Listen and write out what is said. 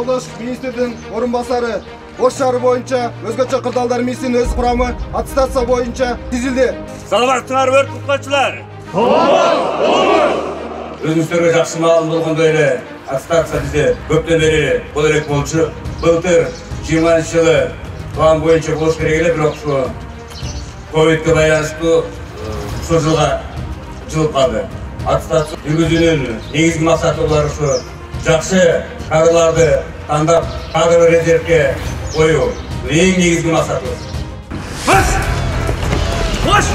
Курулуш министрдин орун басары Ош шаары боюнча өзгөчө кырдаалдар миссиянын өз курамы аттестация боюнча түзүлдү. Саламаттыңар өрт куткачылар. Өзүңүздөргө жакшы маалым болгондой эле аттестация бизде көптөн бери боло элек болчу. Былтыр 20-жылы план боюнча болуш керек эле, бирок ушу ковидке байланыштуу ушул жылга жылып калды. Аттестация жүргүзүүнүн негизги максаты булар ушу жакшы кадрларды тандап, кадрлы резервге коюу. Эң негизги максатыбыз. Кош!